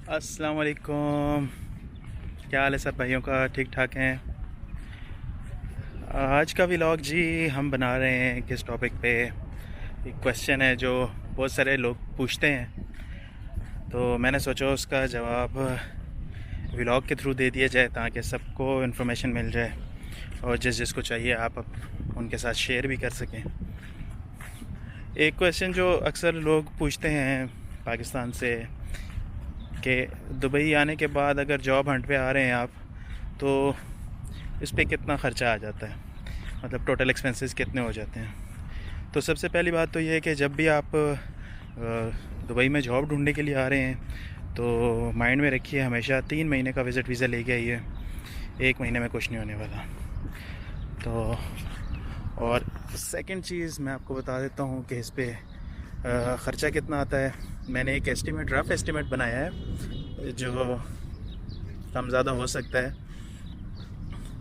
अस्सलाम वालेकुम। क्या हाल है सब भाइयों का? ठीक ठाक हैं? आज का व्लॉग जी हम बना रहे हैं किस टॉपिक पे। एक क्वेश्चन है जो बहुत सारे लोग पूछते हैं, तो मैंने सोचा उसका जवाब व्लॉग के थ्रू दे दिया जाए ताकि सबको इन्फॉर्मेशन मिल जाए और जिस जिसको चाहिए आप उनके साथ शेयर भी कर सकें। एक क्वेश्चन जो अक्सर लोग पूछते हैं पाकिस्तान से कि दुबई आने के बाद अगर जॉब हंट पे आ रहे हैं आप, तो इस पे कितना ख़र्चा आ जाता है, मतलब टोटल एक्सपेंसेस कितने हो जाते हैं। तो सबसे पहली बात तो ये है कि जब भी आप दुबई में जॉब ढूंढने के लिए आ रहे हैं तो माइंड में रखिए हमेशा 3 महीने का विज़िट वीज़ा लेके आइए। 1 महीने में कुछ नहीं होने वाला। तो और सेकंड चीज़ मैं आपको बता देता हूँ कि इस पे ख़र्चा कितना आता है। मैंने एक एस्टीमेट, रफ़ एस्टीमेट बनाया है जो कम ज़्यादा हो सकता है।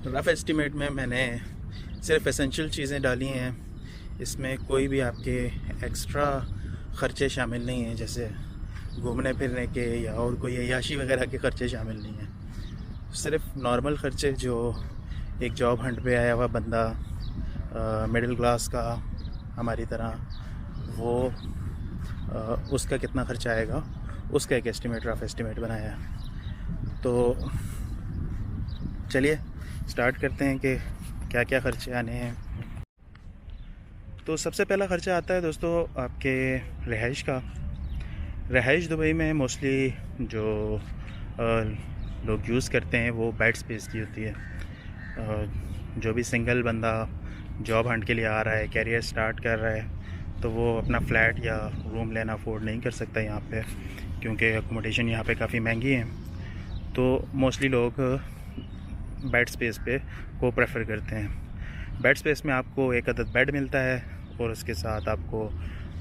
रफ़ एस्टीमेट में मैंने सिर्फ एसेंशियल चीज़ें डाली हैं, इसमें कोई भी आपके एक्स्ट्रा ख़र्चे शामिल नहीं हैं, जैसे घूमने फिरने के या और कोई अय्याशी वगैरह के ख़र्चे शामिल नहीं हैं। सिर्फ नॉर्मल ख़र्चे जो एक जॉब हंट पे आया हुआ बंदा मिडिल क्लास का हमारी तरह, वो उसका कितना ख़र्चा आएगा उसका एक एस्टीमेट, रफ़ एस्टीमेट बनाया है। तो चलिए स्टार्ट करते हैं कि क्या क्या ख़र्चे आने हैं। तो सबसे पहला ख़र्चा आता है दोस्तों आपके रिहाइश का। रिहाइश दुबई में मोस्टली जो लोग यूज़ करते हैं वो बेड स्पेस की होती है। जो भी सिंगल बंदा जॉब हंट के लिए आ रहा है, कैरियर स्टार्ट कर रहा है, तो वो अपना फ्लैट या रूम लेना अफोर्ड नहीं कर सकता यहाँ पे, क्योंकि अकोमोडेशन यहाँ पे काफ़ी महंगी है। तो मोस्टली लोग बेड स्पेस पे को प्रेफर करते हैं। बेड स्पेस में आपको एक अदद बेड मिलता है और उसके साथ आपको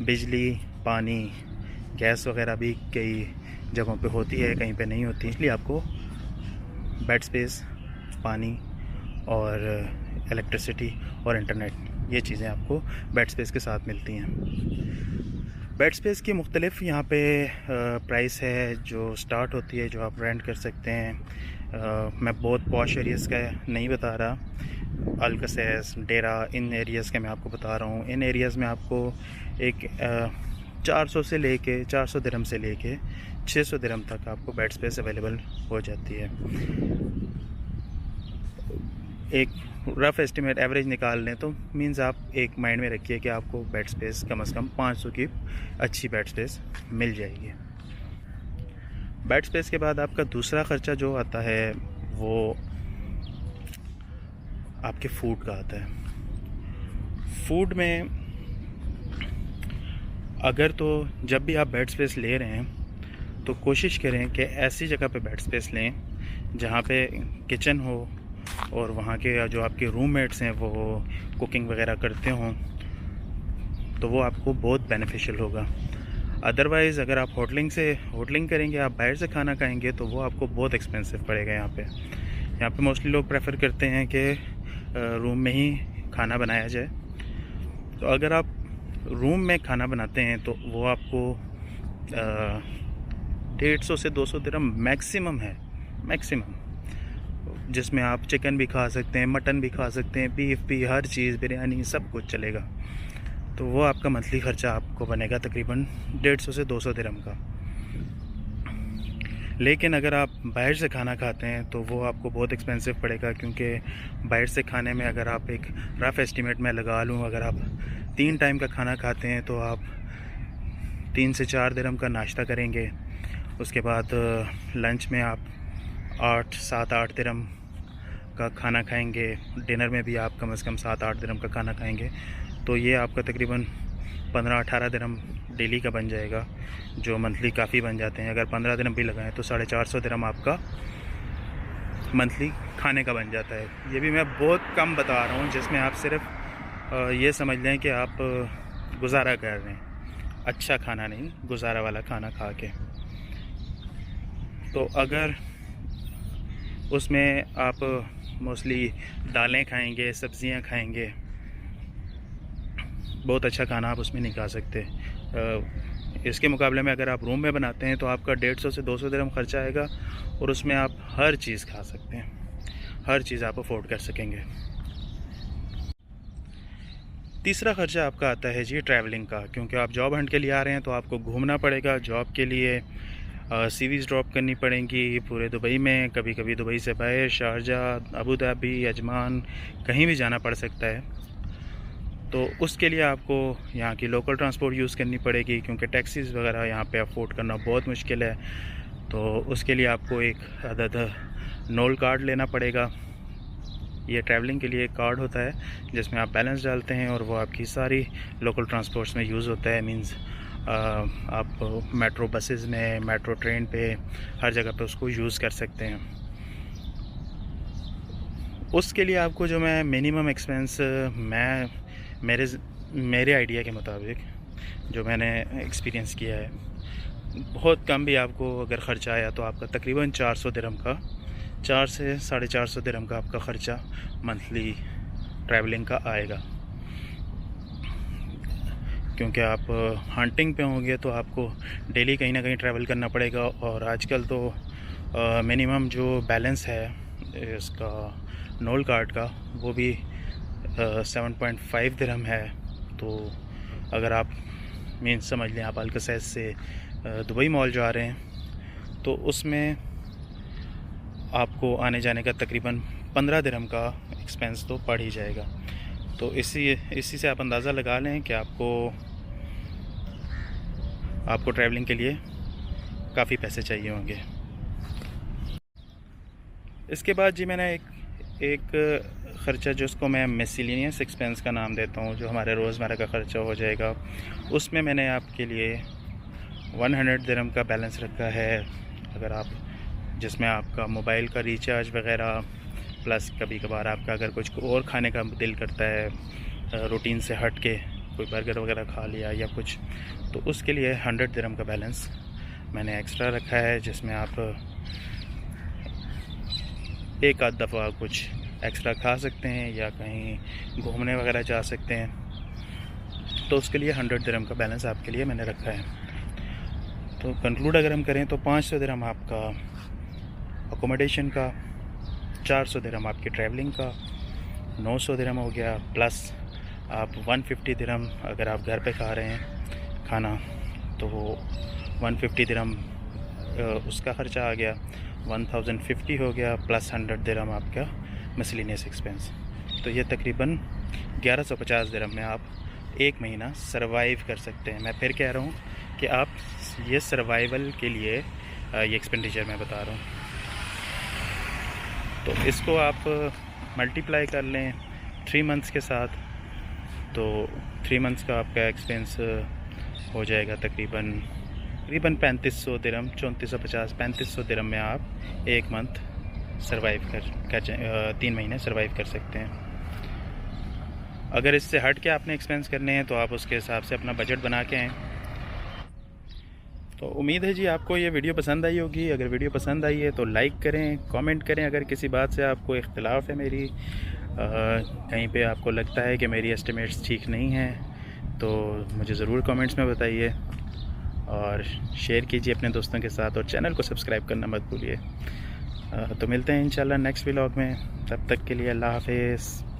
बिजली, पानी, गैस वगैरह भी कई जगहों पे होती है, कहीं पे नहीं होती। इसलिए आपको बेड स्पेस, पानी और इलेक्ट्रिसिटी और इंटरनेट, ये चीज़ें आपको बेड स्पेस के साथ मिलती हैं। बेड स्पेस की मुख्तलिफ यहाँ पे प्राइस है जो स्टार्ट होती है, जो आप रेंट कर सकते हैं। मैं बहुत पॉश एरियाज़ का नहीं बता रहा, अलकसैस, डेरा, इन एरियाज़ का मैं आपको बता रहा हूँ। इन एरियाज़ में आपको एक 400 से लेके 400 दिरहम से लेके 600 दिरहम तक आपको बेड स्पेस अवेलेबल हो जाती है। एक रफ़ एस्टीमेट एवरेज निकाल लें तो मींस आप एक माइंड में रखिए कि आपको बेड स्पेस कम से कम 500 की अच्छी बेड स्पेस मिल जाएगी। बेड स्पेस के बाद आपका दूसरा ख़र्चा जो आता है वो आपके फूड का आता है। फूड में अगर तो जब भी आप बेड स्पेस ले रहे हैं तो कोशिश करें कि ऐसी जगह पे बेड स्पेस लें जहाँ पे किचन हो और वहाँ के जो आपके रूममेट्स हैं वो कुकिंग वगैरह करते हों, तो वो आपको बहुत बेनिफिशियल होगा। अदरवाइज़ अगर आप होटलिंग करेंगे, आप बाहर से खाना खाएंगे, तो वो आपको बहुत एक्सपेंसिव पड़ेगा। यहाँ पे मोस्टली लोग प्रेफर करते हैं कि रूम में ही खाना बनाया जाए। तो अगर आप रूम में खाना बनाते हैं तो वो आपको 150 से 200 दिरहम मैक्सिमम है, मैक्सिमम, जिसमें आप चिकन भी खा सकते हैं, मटन भी खा सकते हैं, बीफ भी, हर चीज़, बिरयानी, सब कुछ चलेगा। तो वो आपका मंथली ख़र्चा आपको बनेगा तकरीबन 150 से 200 दिरहम का। लेकिन अगर आप बाहर से खाना खाते हैं तो वो आपको बहुत एक्सपेंसिव पड़ेगा, क्योंकि बाहर से खाने में अगर आप एक रफ़ एस्टीमेट में लगा लूँ, अगर आप 3 टाइम का खाना खाते हैं तो आप 3 से 4 दिरहम का नाश्ता करेंगे। उसके बाद लंच में आप 7-8 दिरहम का खाना खाएंगे। डिनर में भी आप कम से कम 7-8 दिरहम का खाना खाएंगे। तो ये आपका तकरीबन 15-18 दिरहम डेली का बन जाएगा, जो मंथली काफ़ी बन जाते हैं। अगर 15 दिरहम भी लगाएं तो 450 दिरहम आपका मंथली खाने का बन जाता है। ये भी मैं बहुत कम बता रहा हूँ, जिसमें आप सिर्फ ये समझ लें कि आप गुजारा कर रहे हैं, अच्छा खाना नहीं, गुजारा वाला खाना खा के। तो अगर उसमें आप मोस्टली दालें खाएंगे, सब्ज़ियां खाएंगे, बहुत अच्छा खाना आप उसमें नहीं खा सकते। इसके मुकाबले में अगर आप रूम में बनाते हैं तो आपका 150 से 200 दिरहम खर्चा आएगा और उसमें आप हर चीज़ खा सकते हैं, हर चीज़ आप अफोर्ड कर सकेंगे। तीसरा खर्चा आपका आता है जी ट्रैवलिंग का, क्योंकि आप जॉब हंट के लिए आ रहे हैं तो आपको घूमना पड़ेगा। जॉब के लिए सीवीज़ ड्रॉप करनी पड़ेंगी पूरे दुबई में, कभी कभी दुबई से बाहर शारजाह, अबू धाबी, अजमान, कहीं भी जाना पड़ सकता है। तो उसके लिए आपको यहाँ की लोकल ट्रांसपोर्ट यूज़ करनी पड़ेगी, क्योंकि टैक्सीज़ वगैरह यहाँ पे अफोर्ड करना बहुत मुश्किल है। तो उसके लिए आपको एक अदद नोल कार्ड लेना पड़ेगा। ये ट्रैवलिंग के लिए एक कार्ड होता है जिसमें आप बैलेंस डालते हैं और वो आपकी सारी लोकल ट्रांसपोर्ट्स में यूज़ होता है। मींस आप मेट्रो बसेस में, मेट्रो ट्रेन पे, हर जगह पे उसको यूज़ कर सकते हैं। उसके लिए आपको जो मैं मिनिमम एक्सपेंस मेरे आइडिया के मुताबिक जो मैंने एक्सपीरियंस किया है, बहुत कम भी आपको अगर ख़र्चा आया तो आपका तकरीबन 400 दिरहम का, 4 से 450 दिरहम का आपका ख़र्चा मंथली ट्रैवलिंग का आएगा। क्योंकि आप हंटिंग पे होंगे तो आपको डेली कहीं ना कहीं ट्रैवल करना पड़ेगा। और आजकल तो मिनिमम जो बैलेंस है इसका नोल कार्ड का वो भी 7.5 दिरहम है। तो अगर आप मीन्स समझ लें आप अलकसैस से दुबई मॉल जा रहे हैं तो उसमें आपको आने जाने का तकरीबन 15 दिरहम का एक्सपेंस तो पड़ ही जाएगा। तो इसी से आप अंदाज़ा लगा लें कि आपको ट्रैवलिंग के लिए काफ़ी पैसे चाहिए होंगे। इसके बाद जी मैंने एक ख़र्चा जिसको मैं मिसलेनियस एक्सपेंस का नाम देता हूँ, जो हमारे रोज़मर्रा का ख़र्चा हो जाएगा, उसमें मैंने आपके लिए 100 दिरहम का बैलेंस रखा है। अगर आप जिसमें आपका मोबाइल का रिचार्ज वगैरह प्लस कभी कभार आपका अगर कुछ और खाने का दिल करता है रूटीन से हट के, कोई बर्गर वगैरह खा लिया या कुछ, तो उसके लिए 100 दिरहम का बैलेंस मैंने एक्स्ट्रा रखा है, जिसमें आप एक आध दफ़ा कुछ एक्स्ट्रा खा सकते हैं या कहीं घूमने वगैरह जा सकते हैं। तो उसके लिए 100 दिरहम का बैलेंस आपके लिए मैंने रखा है। तो कंक्लूड अगर हम करें तो 500 दिरहम आपका अकोमोडेशन का, 400 दिरहम आपकी ट्रैवलिंग का, 900 दिरहम हो गया, प्लस आप 150 दिरहम अगर आप घर पे खा रहे हैं खाना तो 150 दिरहम उसका ख़र्चा आ गया, 1050 हो गया, प्लस 100 दिरहम आपका मिसलेनियस एक्सपेंस। तो ये तकरीबन 1150 दिरहम में आप एक महीना सरवाइव कर सकते हैं। मैं फिर कह रहा हूँ कि आप ये सर्वाइवल के लिए ये एक्सपेंडिचर मैं बता रहा हूँ। तो इसको आप मल्टीप्लाई कर लें 3 मंथ्स के साथ, तो 3 मंथ्स का आपका एक्सपेंस हो जाएगा तकरीबन 3500 दिरहम, 3450, 3500 दिरहम में आप एक मंथ सरवाइव कर 3 महीने सरवाइव कर सकते हैं। अगर इससे हट के आपने एक्सपेंस करने हैं तो आप उसके हिसाब से अपना बजट बना के आएँ। तो उम्मीद है जी आपको ये वीडियो पसंद आई होगी। अगर वीडियो पसंद आई है तो लाइक करें, कमेंट करें। अगर किसी बात से आपको इख्तिलाफ़ है मेरी, कहीं पे आपको लगता है कि मेरी एस्टिमेट्स ठीक नहीं हैं तो मुझे ज़रूर कमेंट्स में बताइए और शेयर कीजिए अपने दोस्तों के साथ और चैनल को सब्सक्राइब करना मत भूलिए। तो मिलते हैं इंशाल्लाह नेक्स्ट व्लॉग में, तब तक के लिए अल्लाह हाफ़िज़।